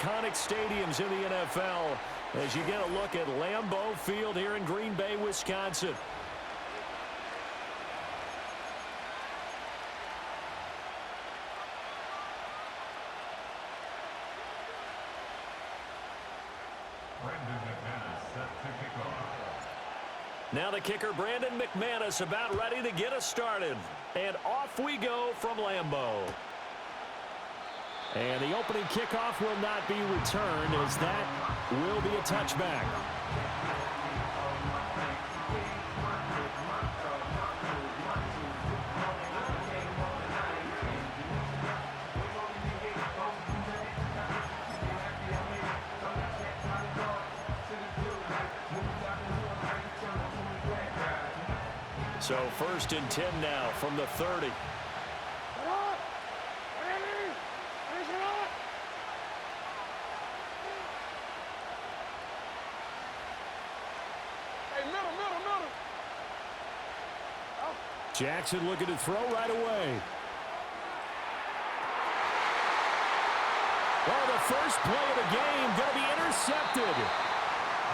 iconic stadiums in the NFL as you get a look at Lambeau Field here in Green Bay, Wisconsin. Now the kicker, Brandon McManus, about ready to get us started. And off we go from Lambeau. And the opening kickoff will not be returned as that will be a touchback. So 1st and 10 now from the 30. Jackson looking to throw right away. Well, the first play of the game going to be intercepted.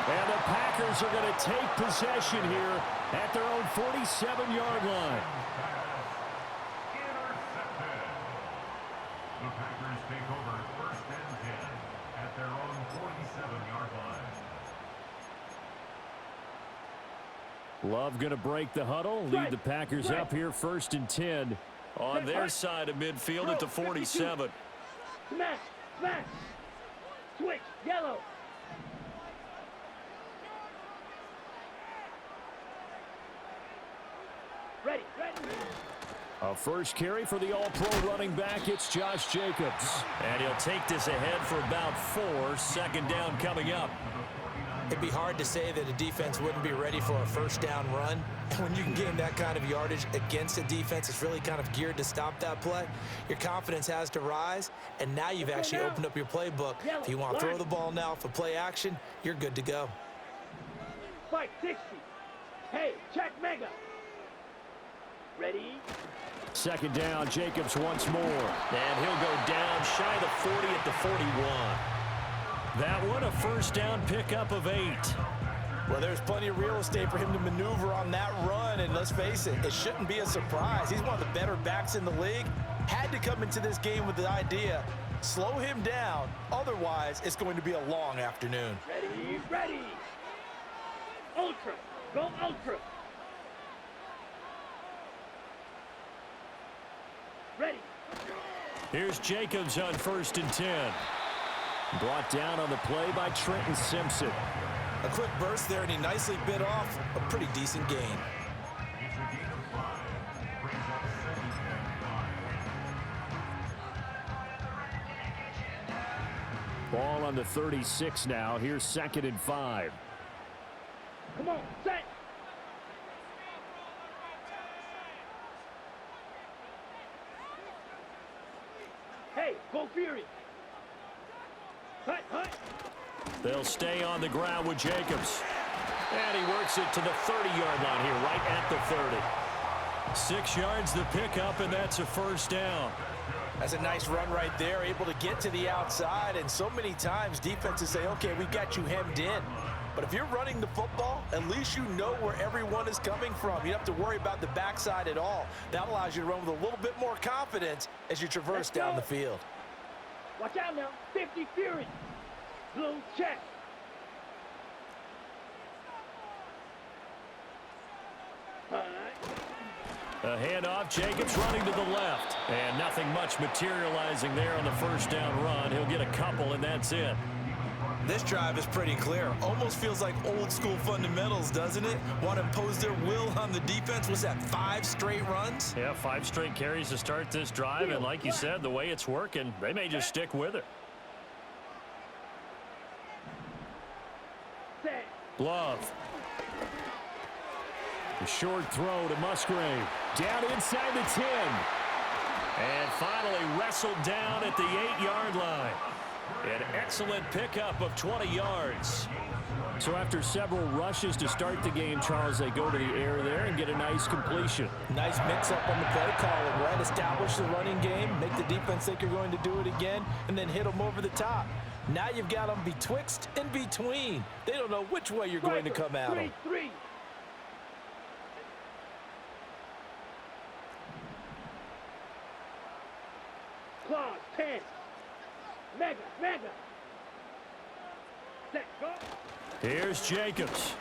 And the Packers are going to take possession here at their own 47-yard line. Intercepted. The Packers take over 1st and 10 at their own 47-yard line. Love going to break the huddle, lead the Packers up here 1st and 10 on their side of midfield at the 47. Smash, smash, switch, yellow. Ready, ready. A first carry for the all-pro running back. It's Josh Jacobs. And he'll take this ahead for about 4. 2nd down coming up. It'd be hard to say that a defense wouldn't be ready for a 1st down run. And when you can gain that kind of yardage against a defense that's really kind of geared to stop that play, your confidence has to rise, and now you've actually opened up your playbook. If you want to throw the ball now for play action, you're good to go. Fight 60. Hey, check mega. Ready? 2nd down, Jacobs once more. And he'll go down shy of the 40 at the 41. That one a 1st down pickup of 8. Well, there's plenty of real estate for him to maneuver on that run, and let's face it, it shouldn't be a surprise. He's one of the better backs in the league. Had to come into this game with the idea, slow him down, otherwise it's going to be a long afternoon. Ready, ready. Ultra, go ultra. Ready. Here's Jacobs on 1st and 10. Brought down on the play by Trenton Simpson. A quick burst there, and he nicely bit off a pretty decent gain. It's a gain of 5. Brings up 2nd and 5. Ball on the 36 now. Here's 2nd and 5. Come on, set. Hey, go Fury. Hut, hut. They'll stay on the ground with Jacobs. And he works it to the 30-yard line here, right at the 30. 6 yards the pickup, and that's a 1st down. That's a nice run right there, able to get to the outside, and so many times defenses say, okay, we got you hemmed in. But if you're running the football, at least you know where everyone is coming from. You don't have to worry about the backside at all. That allows you to run with a little bit more confidence as you traverse down the field. Watch out now, 50 Fury. Blue check. A handoff, Jacobs running to the left. And nothing much materializing there on the 1st down run. He'll get a couple, and that's it. This drive is pretty clear. Almost feels like old school fundamentals, doesn't it? Want to impose their will on the defense. Was that 5 straight runs? Yeah, 5 straight carries to start this drive. And like you said, the way it's working, they may just stick with it. Love. A short throw to Musgrave. Down inside the 10. And finally wrestled down at the 8-yard line. An excellent pickup of 20 yards. So after several rushes to start the game, Charles, they go to the air there and get a nice completion. Nice mix-up on the play calling, right? Establish the running game, make the defense think you're going to do it again, and then hit them over the top. Now you've got them betwixt and between. They don't know which way you're going to come at them. 3-3. Clause 10. Mega. Set, go. Here's Jacobs.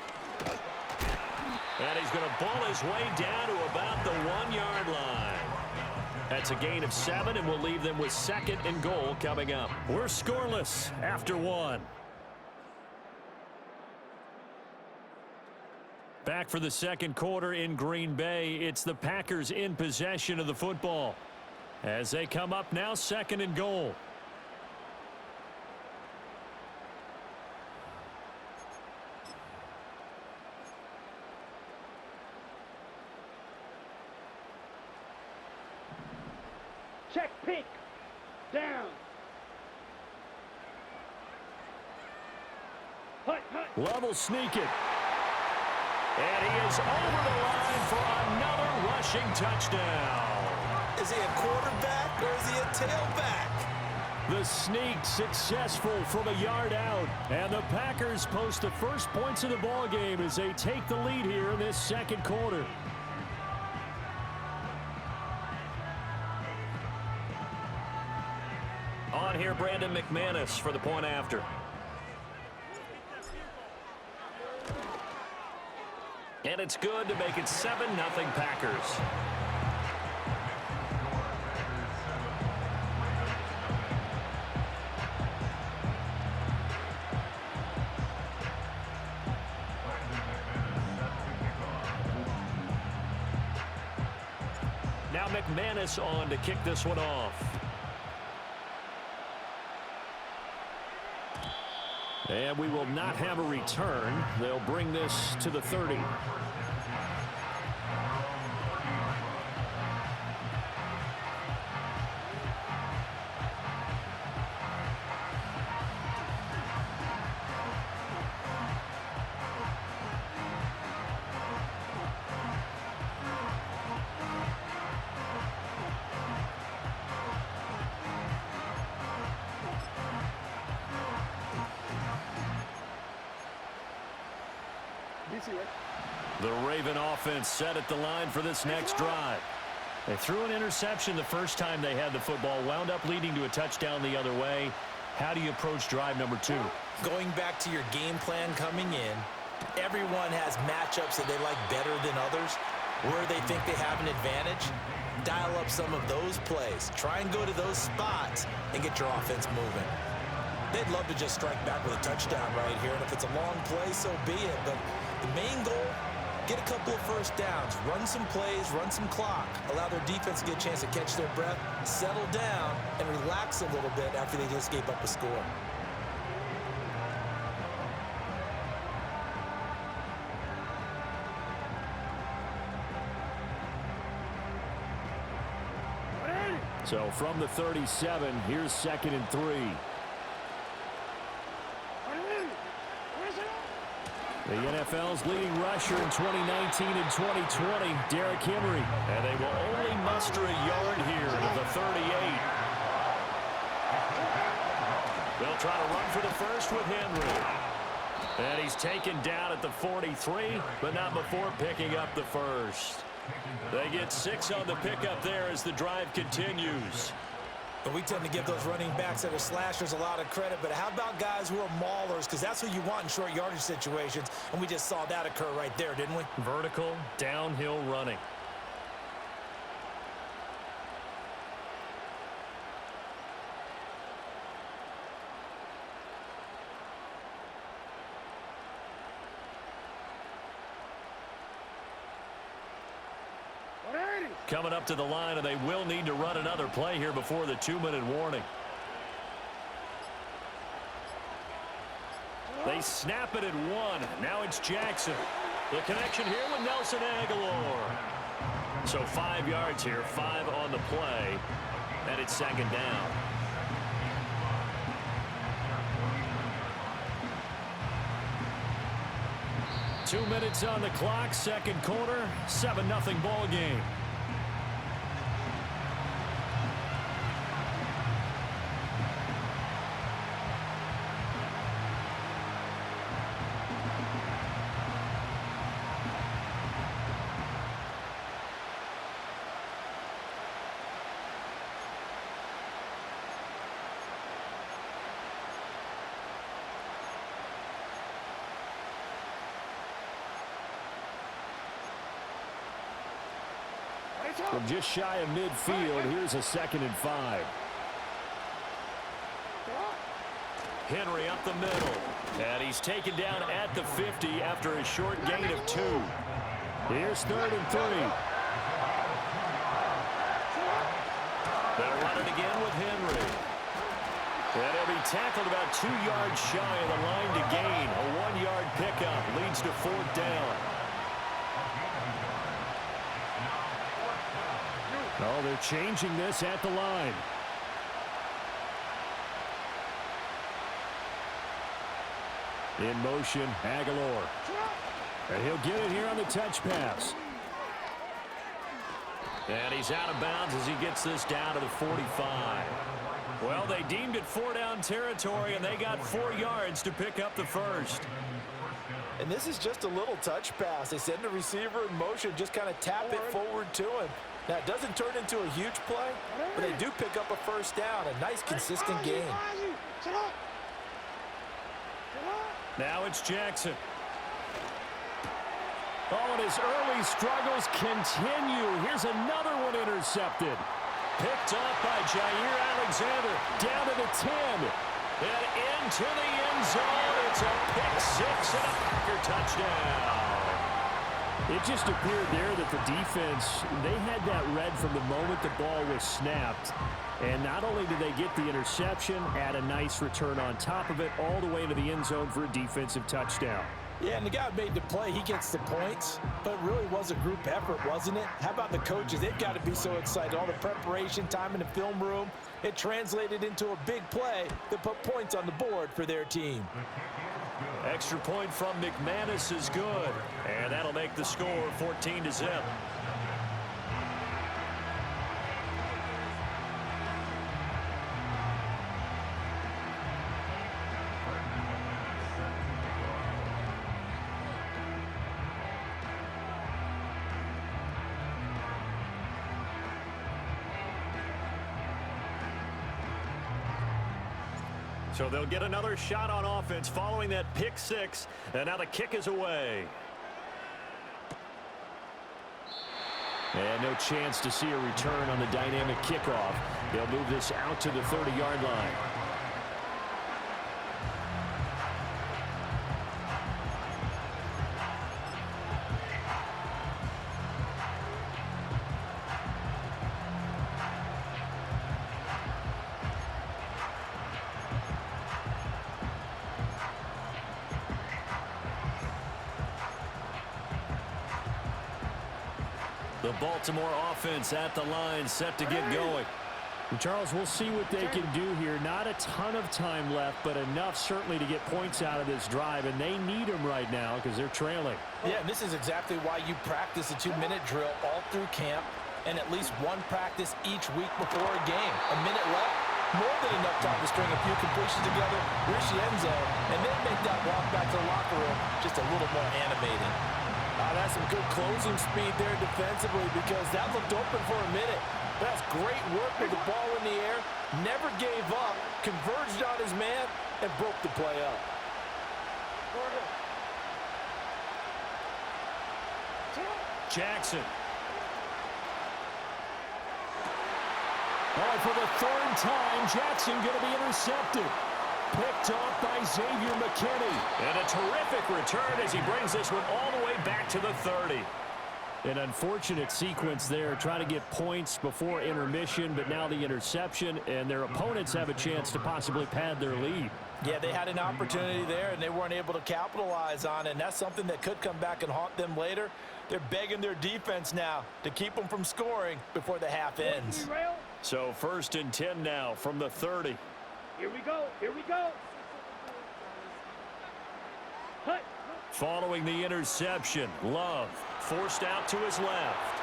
And he's going to ball his way down to about the 1-yard line. That's a gain of 7, and we'll leave them with 2nd and goal coming up. We're scoreless after 1. Back for the second quarter in Green Bay. It's the Packers in possession of the football as they come up now 2nd and goal. Check pink. Down. Hut. Level sneak it. And he is over the line for another rushing touchdown. Is he a quarterback or is he a tailback? The sneak successful from a yard out. And the Packers post the first points of the ball game as they take the lead here in this second quarter. On here, Brandon McManus for the point after. And it's good to make it 7-0 Packers. Now McManus on to kick this one off. And we will not have a return. They'll bring this to the 30. The Raven offense set at the line for this next drive. They threw an interception the first time they had the football, wound up leading to a touchdown the other way. How do you approach drive number 2? Going back to your game plan coming in, everyone has matchups that they like better than others, where they think they have an advantage. Dial up some of those plays. Try and go to those spots and get your offense moving. They'd love to just strike back with a touchdown right here, and if it's a long play, so be it. But the main goal, get a couple of first downs, run some plays, run some clock, allow their defense to get a chance to catch their breath, settle down, and relax a little bit after they just gave up a score. So from the 37, here's 2nd and 3. The NFL's leading rusher in 2019 and 2020, Derrick Henry. And they will only muster a yard here to the 38. They'll try to run for the first with Henry. And he's taken down at the 43, but not before picking up the first. They get 6 on the pickup there as the drive continues. But we tend to give those running backs that are slashers a lot of credit, but how about guys who are maulers? Because that's who you want in short yardage situations, and we just saw that occur right there, didn't we? Vertical, downhill running. Coming up to the line, and they will need to run another play here before the 2-minute warning. They snap it at 1. Now it's Jackson. The connection here with Nelson Aguilar. So 5 yards here, 5 on the play, and it's 2nd down. Two minutes on the clock, second quarter, 7-0 ball game. From just shy of midfield, here's a 2nd and 5. Henry up the middle. And he's taken down at the 50 after a short gain of 2. Here's 3rd and 3. They'll run it again with Henry. And he'll be tackled about 2 yards shy of the line to gain. A 1-yard pickup leads to 4th down. Oh, they're changing this at the line. In motion, Aguilar. And he'll get it here on the touch pass. And he's out of bounds as he gets this down to the 45. Well, they deemed it 4-down territory, and they got 4 yards to pick up the first. And this is just a little touch pass. They send the receiver in motion, just kind of tap it forward to him. Now, it doesn't turn into a huge play, but they do pick up a 1st down. A nice, consistent gain. Now it's Jackson. Oh, and his early struggles continue. Here's another one intercepted. Picked off by Jair Alexander. Down to the 10. And into the end zone. It's a pick-6 and a Packer touchdown. It just appeared there that the defense, they had that read from the moment the ball was snapped. And not only did they get the interception, add a nice return on top of it, all the way into the end zone for a defensive touchdown. Yeah, and the guy made the play. He gets the points, but it really was a group effort, wasn't it? How about the coaches? They've got to be so excited. All the preparation time in the film room, it translated into a big play that put points on the board for their team. Extra point from McManus is good, and that'll make the score 14-0. So they'll get another shot on offense following that pick-6, and now the kick is away. And no chance to see a return on the dynamic kickoff. They'll move this out to the 30-yard line. The Baltimore offense at the line, set to get going. And Charles, we'll see what they can do here. Not a ton of time left, but enough certainly to get points out of this drive, and they need them right now because they're trailing. Yeah, and this is exactly why you practice a 2-minute drill all through camp and at least one practice each week before a game. A minute left, more than enough time to string a few completions together, reach the end zone, and then make that walk back to the locker room just a little more animated. That's some good closing speed there defensively because that looked open for a minute. That's great work with the ball in the air. Never gave up, converged on his man, and broke the play up. Jackson. Oh, for the 3rd time, Jackson going to be intercepted. Picked off by Xavier McKinney. And a terrific return as he brings this one all the way back to the 30. An unfortunate sequence there, trying to get points before intermission, but now the interception, and their opponents have a chance to possibly pad their lead. Yeah, they had an opportunity there, and they weren't able to capitalize on it, and that's something that could come back and haunt them later. They're begging their defense now to keep them from scoring before the half ends. So 1st and 10 now from the 30. Here we go. Here we go. Hut. Following the interception, Love forced out to his left.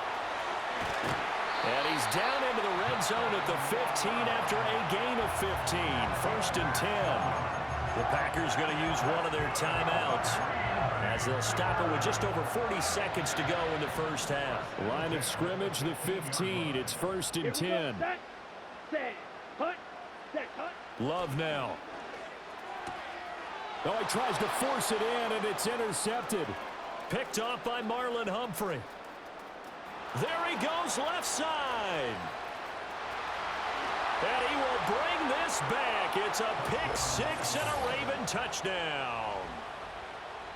And he's down into the red zone at the 15 after a gain of 15. 1st and 10. The Packers going to use one of their timeouts as they'll stop it with just over 40 seconds to go in the first half. Line of scrimmage, the 15. It's 1st and 10. Set. Hut. Set. Hut. Love now. Oh, he tries to force it in, and it's intercepted. Picked off by Marlon Humphrey. There he goes left side. And he will bring this back. It's a pick six and a Raven touchdown.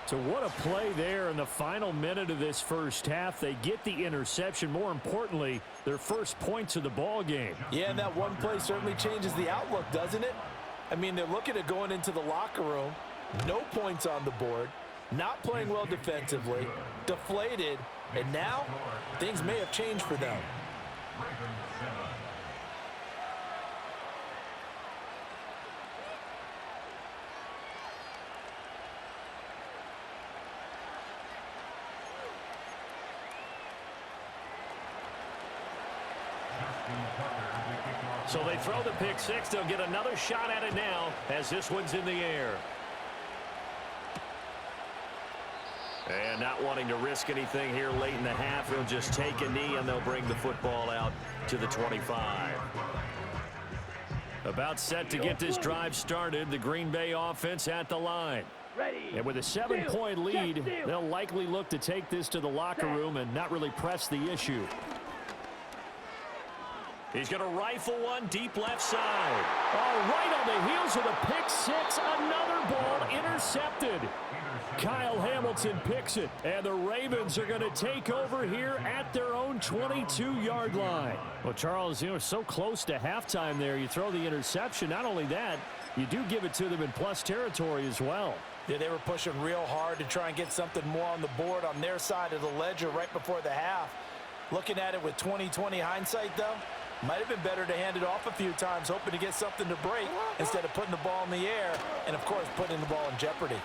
So what a play there in the final minute of this first half. They get the interception. More importantly, their first points of the ball game. Yeah, and that one play certainly changes the outlook, doesn't it? I mean, they're looking at going into the locker room. No points on the board. Not playing well defensively. Deflated. And now, things may have changed for them. So they throw the pick six. They'll get another shot at it now as this one's in the air. And not wanting to risk anything here late in the half, he'll just take a knee and they'll bring the football out to the 25. About set to get this drive started. The Green Bay offense at the line. And with a 7-point lead, they'll likely look to take this to the locker room and not really press the issue. He's going to rifle one deep left side. Oh, right on the heels of the pick six. Another ball intercepted. Kyle Hamilton picks it. And the Ravens are going to take over here at their own 22-yard line. Well, Charles, you know, so close to halftime there. You throw the interception. Not only that, you do give it to them in plus territory as well. Yeah, they were pushing real hard to try and get something more on the board on their side of the ledger right before the half. Looking at it with 20/20 hindsight, though, might have been better to hand it off a few times, hoping to get something to break instead of putting the ball in the air and, of course, putting the ball in jeopardy.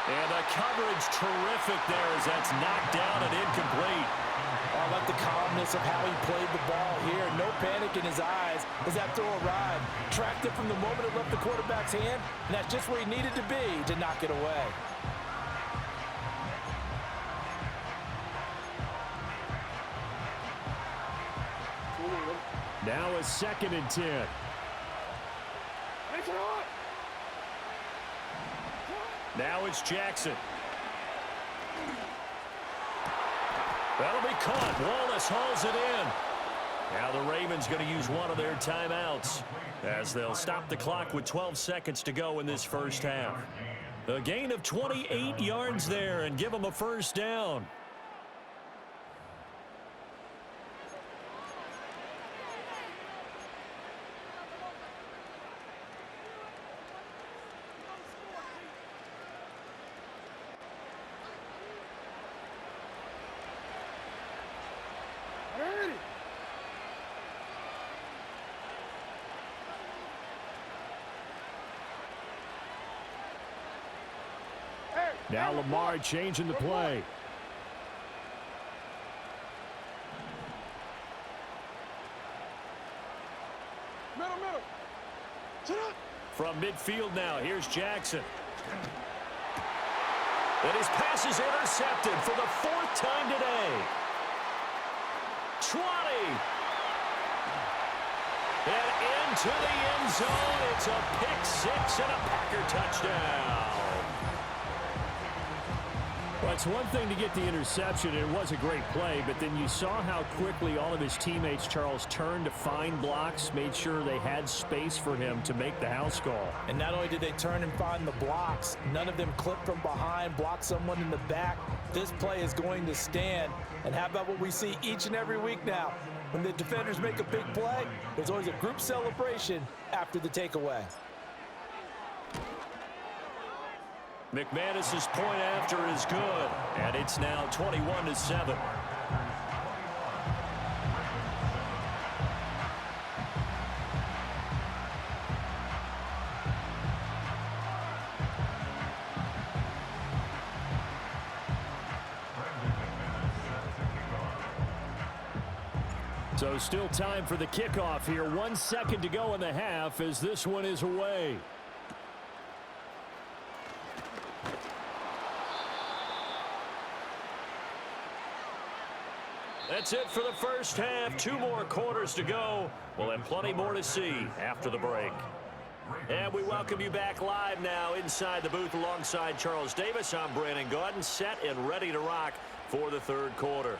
And the coverage terrific there as that's knocked down and incomplete. I like the calmness of how he played the ball here. No panic in his eyes as that throw arrived. Tracked it from the moment it left the quarterback's hand, and that's just where he needed to be to knock it away. Now a 2nd and 10. Now it's Jackson. That'll be caught. Wallace hauls it in. Now the Ravens going to use one of their timeouts as they'll stop the clock with 12 seconds to go in this first half. A gain of 28 yards there and give them a first down. Now Lamar changing the play. From midfield now, here's Jackson. And his pass is intercepted for the 4th time today. 20. And into the end zone. It's a pick six and a Packer touchdown. Well, it's one thing to get the interception, and it was a great play, but then you saw how quickly all of his teammates, Charles, turned to find blocks, made sure they had space for him to make the house call. And not only did they turn and find the blocks, none of them clipped from behind, blocked someone in the back. This play is going to stand. And how about what we see each and every week now? When the defenders make a big play, there's always a group celebration after the takeaway. McManus's point after is good, and it's now 21-7. So still time for the kickoff here. 1 second to go in the half as this one is away. That's it for the first half. 2 more quarters to go. We'll have plenty more to see after the break. And we welcome you back live now inside the booth alongside Charles Davis. I'm Brandon Gaudin, set and ready to rock for the third quarter.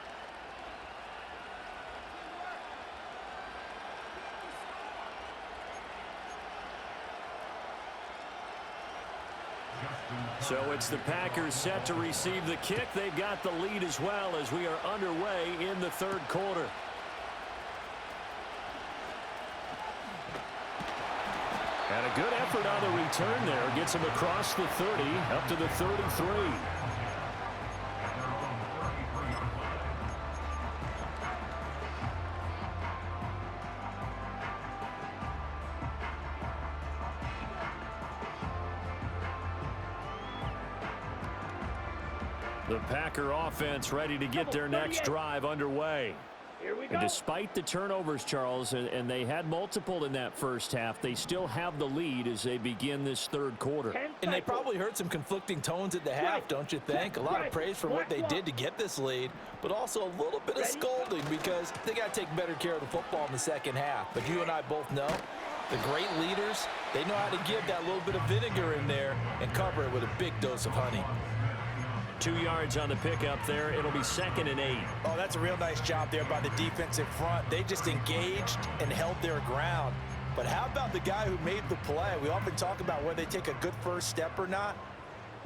So it's the Packers set to receive the kick. They've got the lead as well as we are underway in the third quarter. And a good effort on the return there. Gets him across the 30, up to the 33. The Packer offense ready to get their next drive underway. Here we go. And despite the turnovers, Charles, and they had multiple in that first half, they still have the lead as they begin this third quarter. And they probably heard some conflicting tones at the half, don't you think? A lot of praise for what they did to get this lead, but also a little bit of scolding because they got to take better care of the football in the second half. But you and I both know the great leaders, they know how to give that little bit of vinegar in there and cover it with a big dose of honey. 2 yards on the pickup there. It'll be 2nd and 8. Oh, that's a real nice job there by the defensive front. They just engaged and held their ground. But how about the guy who made the play? We often talk about whether they take a good first step or not.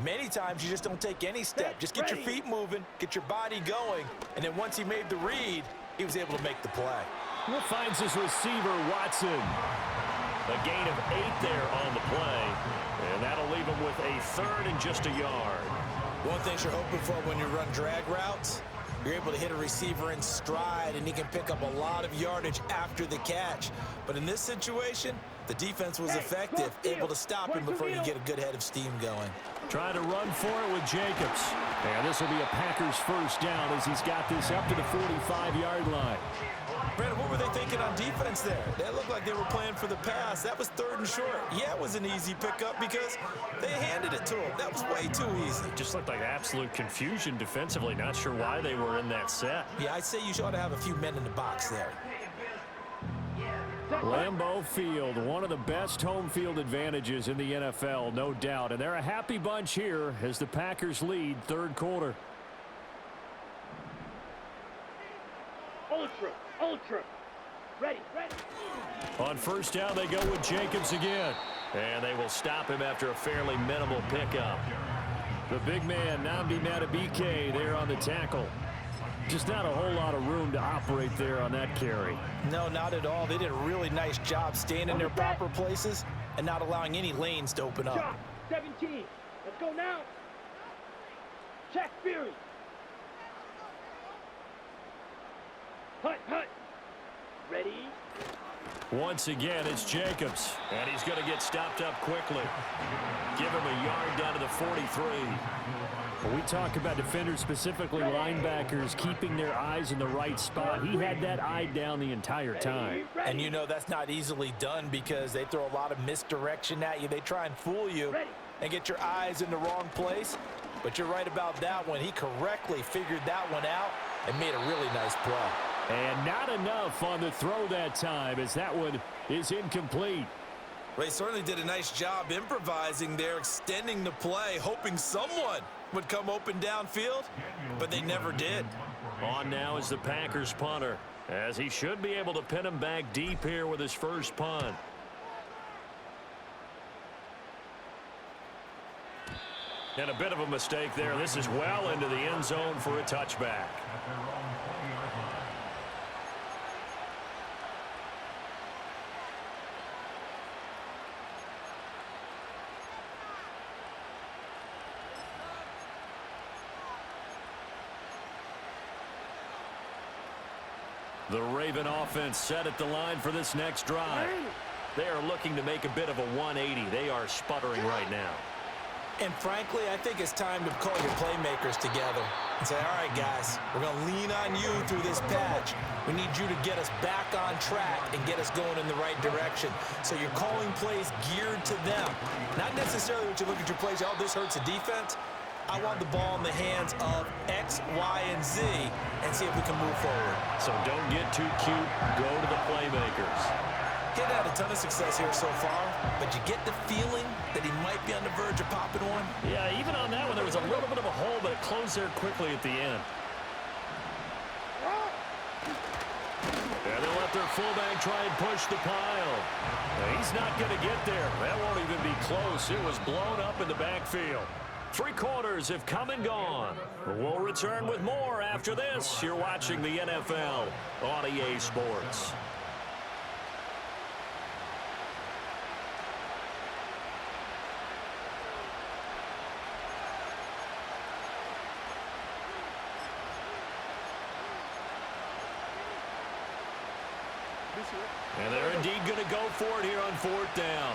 Many times you just don't take any step. Just get your feet moving, get your body going, and then once he made the read, he was able to make the play. Well, finds his receiver, Watson. A gain of 8 there on the play, and that'll leave him with a 3rd and just a yard. One thing you're hoping for when you run drag routes, you're able to hit a receiver in stride, and he can pick up a lot of yardage after the catch. But in this situation, the defense was effective, able to stop him before you get a good head of steam going. Trying to run for it with Jacobs. And this will be a Packers first down as he's got this up to the 45-yard line. Brandon, what were they thinking on defense there? They looked like they were playing for the pass. That was 3rd and short. Yeah, it was an easy pickup because they handed it to him. That was way too easy. Just looked like absolute confusion defensively. Not sure why they were in that set. Yeah, I'd say you ought to have a few men in the box there. Lambeau Field, one of the best home field advantages in the NFL, no doubt. And they're a happy bunch here as the Packers lead third quarter. Ultra. Ready. On first down, they go with Jacobs again. And they will stop him after a fairly minimal pickup. The big man, Nnamdi Madubuike, there on the tackle. Just not a whole lot of room to operate there on that carry. No, not at all. They did a really nice job staying in their proper places and not allowing any lanes to open up. 17. Let's go now. Check Fury. Hut. Ready? Once again, it's Jacobs. And he's going to get stopped up quickly. Give him a yard down to the 43. When we talk about defenders, specifically linebackers, keeping their eyes in the right spot, he had that eye down the entire time. And you know that's not easily done because they throw a lot of misdirection at you. They try and fool you and get your eyes in the wrong place. But you're right about that one. He correctly figured that one out and made a really nice play. And not enough on the throw that time as that one is incomplete. They certainly did a nice job improvising there, extending the play, hoping someone would come open downfield, but they never did. On now is the Packers punter, as he should be able to pin him back deep here with his first punt. And a bit of a mistake there. This is well into the end zone for a touchback. The Raven offense set at the line for this next drive. They are looking to make a bit of a 180. They are sputtering right now. And frankly, I think it's time to call your playmakers together and say, all right, guys, we're going to lean on you through this patch. We need you to get us back on track and get us going in the right direction. So you're calling plays geared to them. Not necessarily when you look at your plays, oh, this hurts the defense. I want the ball in the hands of X, Y, and Z and see if we can move forward. So don't get too cute. Go to the playmakers. He'd had a ton of success here so far, but you get the feeling that he might be on the verge of popping one? Yeah, even on that one, there was a little bit of a hole, but it closed there quickly at the end. let their fullback try and push the pile. He's not going to get there. That won't even be close. It was blown up in the backfield. 3 quarters have come and gone. We'll return with more after this. You're watching the NFL on EA Sports. And they're indeed going to go for it here on 4th down.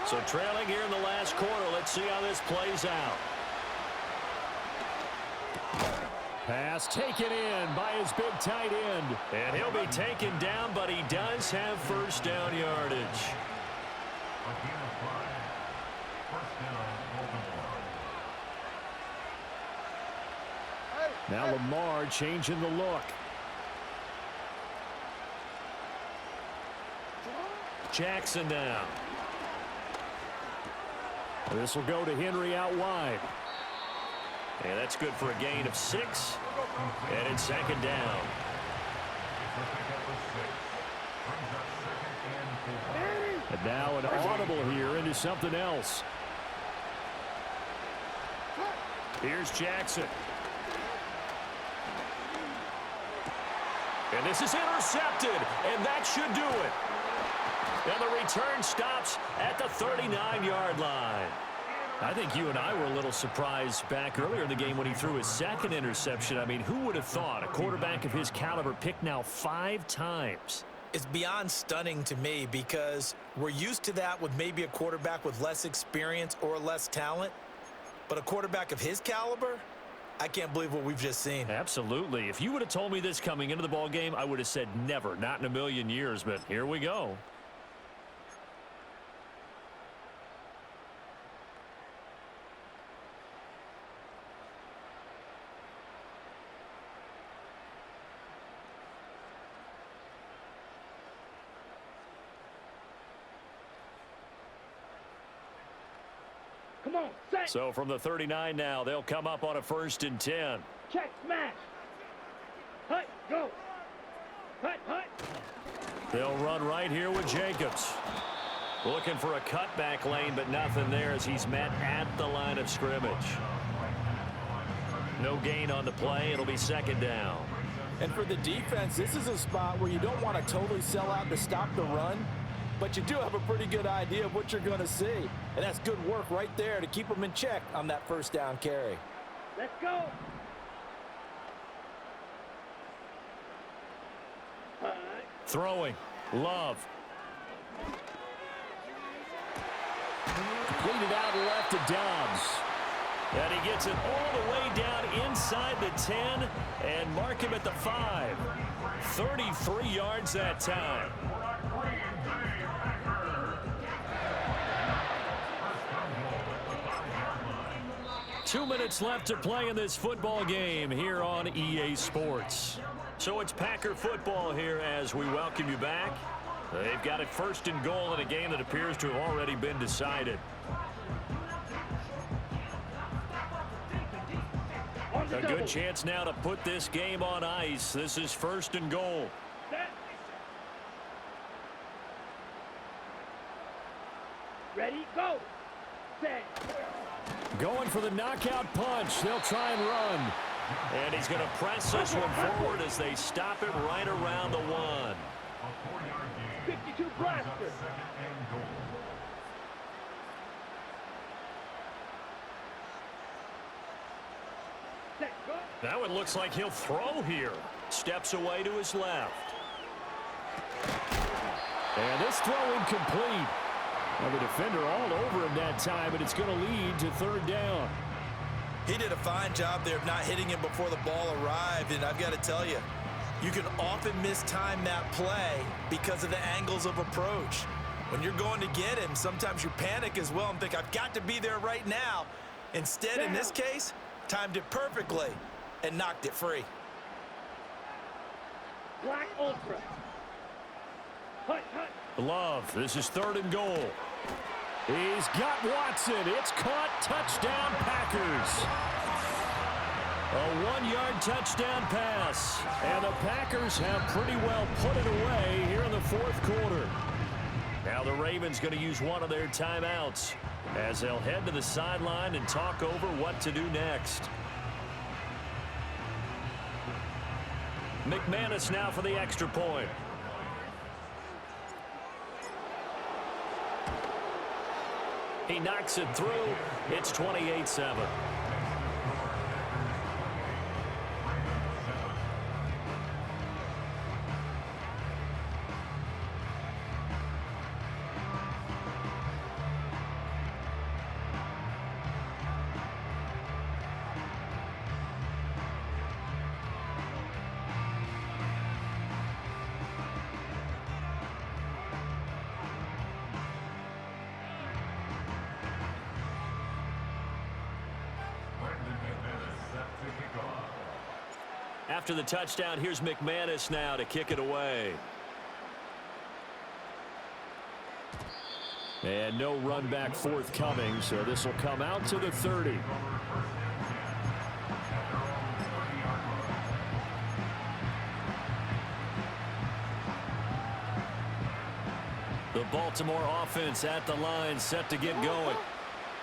So trailing here in the last quarter. Let's see how this plays out. Pass taken in by his big tight end. And he'll be taken down, but he does have first down yardage. Now Lamar changing the look. Jackson now. This will go to Henry out wide. And that's good for a gain of 6. And it's 2nd down. And now an audible here into something else. Here's Jackson. And this is intercepted. And that should do it. And the return stops at the 39-yard line. I think you and I were a little surprised back earlier in the game when he threw his 2nd interception. I mean, who would have thought a quarterback of his caliber picked now 5 times? It's beyond stunning to me because we're used to that with maybe a quarterback with less experience or less talent. But a quarterback of his caliber, I can't believe what we've just seen. Absolutely. If you would have told me this coming into the ballgame, I would have said never, not in a million years. But here we go. Come on, set. So from the 39 now, they'll come up on a 1st and 10. Check, smash. Hut, go. Hut, hut. They'll run right here with Jacobs. Looking for a cutback lane, but nothing there as he's met at the line of scrimmage. No gain on the play. It'll be 2nd down. And for the defense, this is a spot where you don't want to totally sell out to stop the run, but you do have a pretty good idea of what you're going to see. And that's good work right there to keep them in check on that 1st down carry. Let's go. Throwing. Love. Completed out left to Dobbs. And he gets it all the way down inside the 10 and mark him at the 5. 33 yards that time. Two minutes left to play in this football game here on EA Sports. So it's Packer football here as we welcome you back. They've got it 1st and goal in a game that appears to have already been decided. A good chance now to put this game on ice. This is 1st and goal. Set. Ready, go. Set. Going for the knockout punch. They'll try and run. And he's going to press this one forward as they stop it right around the 1. 52 blaster. Set, go. Now it looks like he'll throw here. Steps away to his left. And this throw incomplete. Now the defender all over him that time, but it's going to lead to 3rd down. He did a fine job there of not hitting him before the ball arrived, and I've got to tell you, you can often mistime that play because of the angles of approach. When you're going to get him, sometimes you panic as well and think, I've got to be there right now. Instead, in this case, timed it perfectly and knocked it free. Black Ultra. Hut, hut. Love, this is 3rd and goal. He's got Watson. It's caught. Touchdown, Packers. A 1-yard touchdown pass. And the Packers have pretty well put it away here in the fourth quarter. Now the Ravens going to use one of their timeouts as they'll head to the sideline and talk over what to do next. McManus now for the extra point. He knocks it through. It's 28-7. After the touchdown, here's McManus now to kick it away. And no run back forthcoming, so this will come out to the 30. The Baltimore offense at the line, set to get going.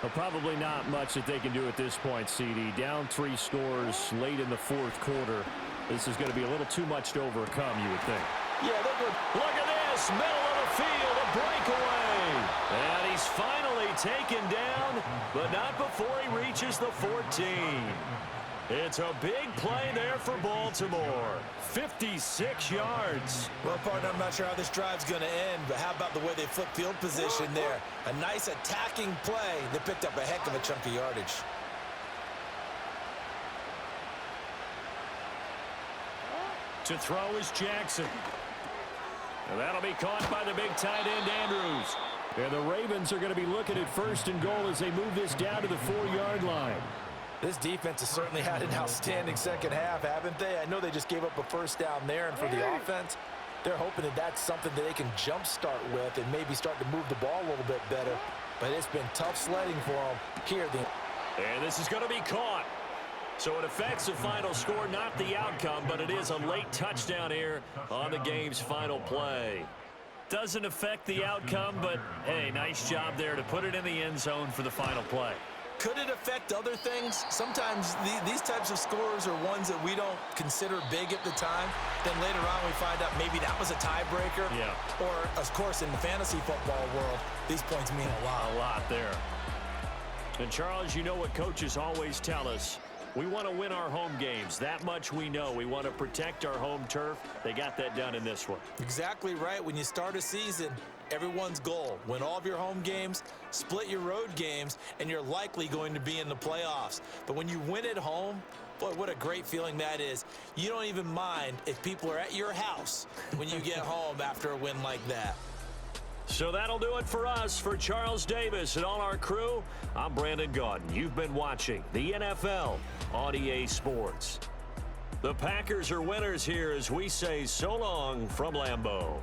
Well, probably not much that they can do at this point, CD. Down 3 scores late in the fourth quarter. This is going to be a little too much to overcome, you would think. Yeah, they're good. Look at this. Middle of the field, a breakaway. And he's finally taken down, but not before he reaches the 14. It's a big play there for Baltimore. 56 yards. Well, partner, I'm not sure how this drive's going to end, but how about the way they flip field position there? A nice attacking play. They picked up a heck of a chunk of yardage. To throw is Jackson. And that'll be caught by the big tight end, Andrews. And the Ravens are going to be looking at 1st and goal as they move this down to the 4-yard line. This defense has certainly had an outstanding second half, haven't they? I know they just gave up a first down there, and for the offense, they're hoping that that's something that they can jumpstart with and maybe start to move the ball a little bit better. But it's been tough sledding for them here. And this is going to be caught. So it affects the final score, not the outcome, but it is a late touchdown here on the game's final play. Doesn't affect the outcome, but, hey, nice job there to put it in the end zone for the final play. Could it affect other things? Sometimes these types of scores are ones that we don't consider big at the time. Then later on we find out maybe that was a tiebreaker. Yeah. Or, of course, in the fantasy football world, these points mean a lot. A lot there. And, Charles, you know what coaches always tell us. We want to win our home games. That much we know. We want to protect our home turf. They got that done in this one. Exactly right. When you start a season, everyone's goal, win all of your home games, split your road games, and you're likely going to be in the playoffs. But when you win at home, boy, what a great feeling that is. You don't even mind if people are at your house when you get home after a win like that. So that'll do it for us. For Charles Davis and all our crew, I'm Brandon Gaudin. You've been watching the NFL on EA Sports. The Packers are winners here as we say so long from Lambeau.